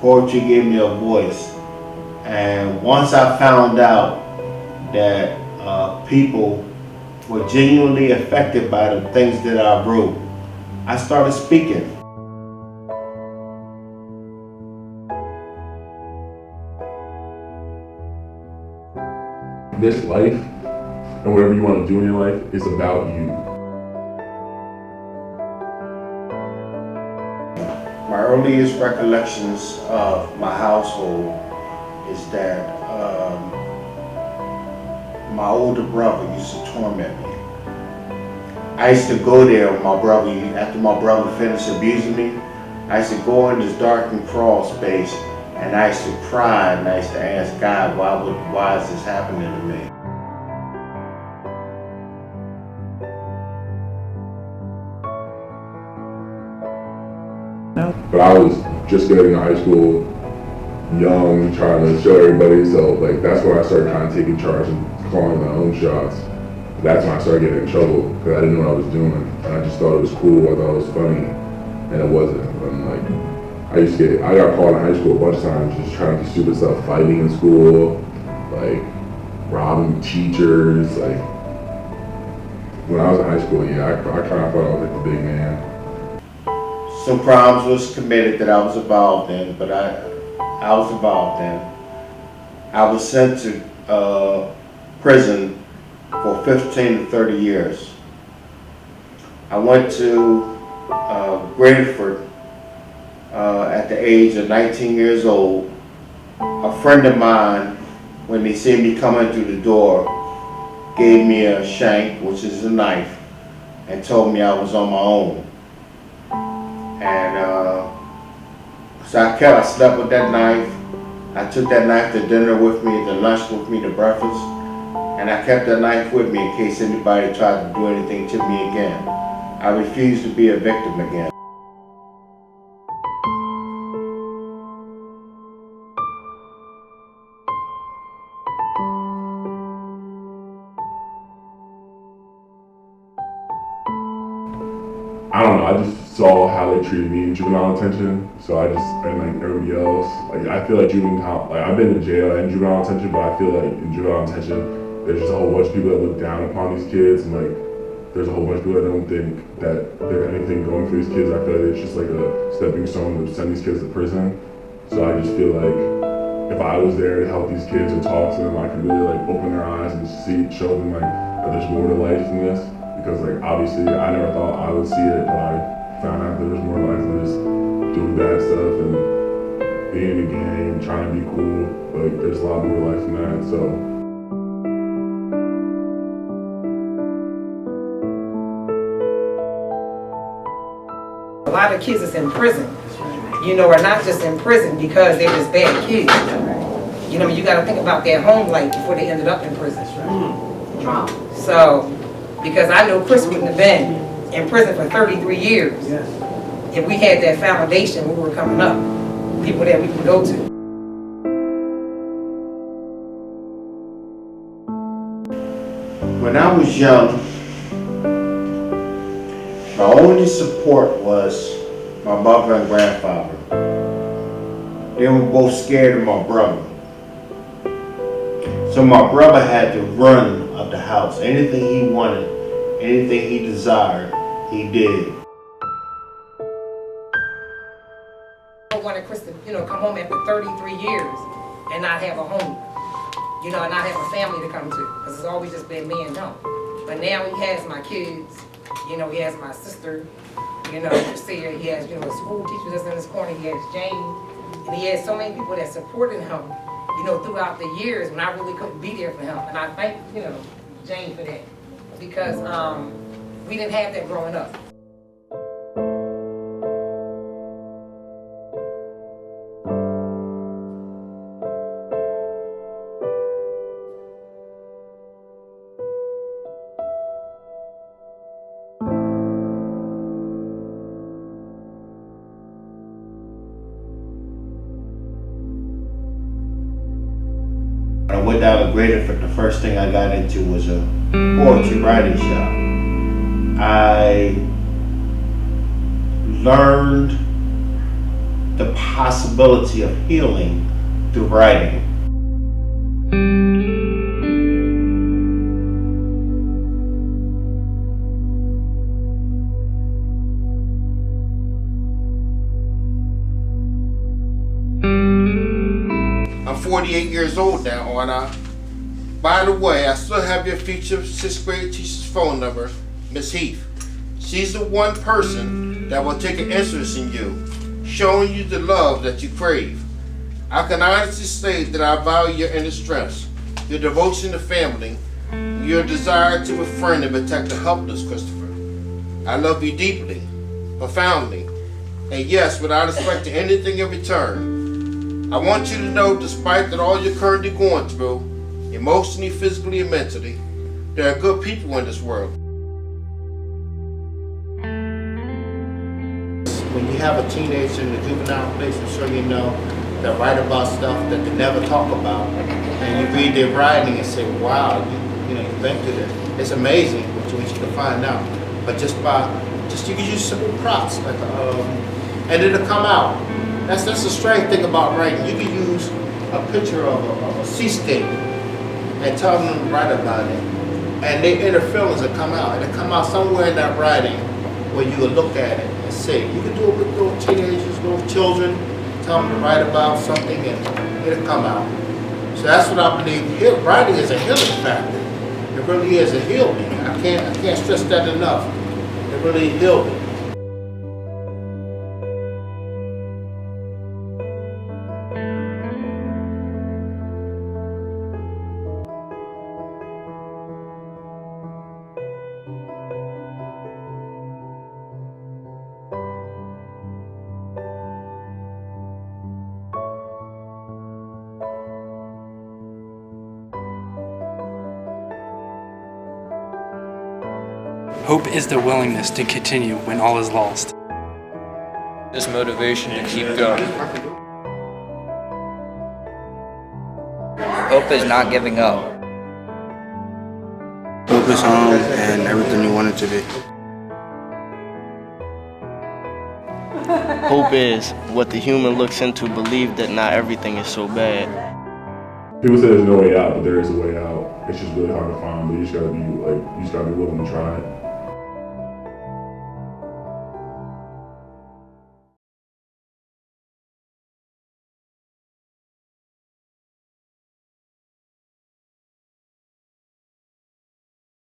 Poetry gave me a voice. And once I found out that people were genuinely affected by the things that I wrote, I started speaking. This life and whatever you want to do in your life is about you. My earliest recollections of my household is that my older brother used to torment me. I used to go there with my brother, after my brother finished abusing me, I used to go in this dark and crawl space and I used to cry and I used to ask God, why is this happening to me? But I was just getting to high school, young, trying to show everybody, so like that's when I started kind of taking charge and calling my own shots. That's when I started getting in trouble because I didn't know what I was doing, and I just thought it was cool, I thought it was funny, and it wasn't. And like I got caught in high school a bunch of times just trying to do stupid stuff, fighting in school, like robbing teachers. Like when I was in high school, yeah, I kind of thought I was like the big man. Some crimes was committed that I was involved in, but I was involved in. I was sent to prison for 15 to 30 years. I went to Graterford at the age of 19 years old. A friend of mine, when they see me coming through the door, gave me a shank, which is a knife, and told me I was on my own. And so I slept with that knife. I took that knife to dinner with me, to lunch with me, to breakfast. And I kept that knife with me in case anybody tried to do anything to me again. I refused to be a victim again. I don't know, I just saw how they treated me in juvenile detention, so and like everybody else. Like I feel like I've been in jail and juvenile detention, but I feel like in juvenile detention, there's just a whole bunch of people that look down upon these kids, and like there's a whole bunch of people that don't think that there's anything going for these kids. I feel like it's just like a stepping stone to send these kids to prison. So I just feel like if I was there to help these kids or talk to them, I could really like open their eyes and show them like that there's more to life than this. Because like obviously I never thought I would see it, but I found out there was more life than just doing bad stuff and being in a gang and trying to be cool. Like there's a lot more life than that. So a lot of kids that's in prison, are not just in prison because they're just bad kids. You got to think about their home life before they ended up in prison. So. Because I know Chris wouldn't have been in prison for 33 years if we had that foundation when we were coming up, people that we could go to. When I was young, my only support was my mother and grandfather. They were both scared of my brother. So my brother had to run of the house. Anything he wanted, anything he desired, he did. I wanted Chris to, come home after 33 years and not have a home, and not have a family to come to, because it's always just been me and him. But now he has my kids, he has my sister, you see her, he has, school teachers that's in his corner, he has Jane, and he has so many people that supported him, throughout the years when I really couldn't be there for him. And I thank, Jane for that. Because we didn't have that growing up. When I went down to Graterford, the first thing I got into was a poetry writing shop. I learned the possibility of healing through writing. I'm 48 years old now, aren't I? By the way, I still have your future 6th grade teacher's phone number, Miss Heath. She's the one person that will take an interest in you, showing you the love that you crave. I can honestly say that I value your inner strengths, your devotion to family, your desire to befriend and protect the helpless, Christopher. I love you deeply, profoundly, and yes, without expecting anything in return. I want you to know, despite that all you're currently going through, emotionally, physically, and mentally, there are good people in this world. When you have a teenager in the juvenile place, I'm sure you know, that write about stuff that they never talk about, and you read their writing and say, wow, you know, you've been through this. It's amazing what you can find out. But just you can use simple props, like and it'll come out. That's the strange thing about writing. You can use a picture of a seascape and tell them to write about it, and their inner feelings will come out. It'll come out somewhere in that writing where you will look at it and say, you can do it with little teenagers, little children, tell them to write about something and it'll come out. So that's what I believe. Writing is a healing factor. It really is. It healed me. I can't stress that enough. It really healed me. Hope is the willingness to continue when all is lost. This motivation to keep going. Hope is not giving up. Hope is home and everything you want it to be. Hope is what the human looks into, believe that not everything is so bad. People say there's no way out, but there is a way out. It's just really hard to find, but you just gotta be willing to try it.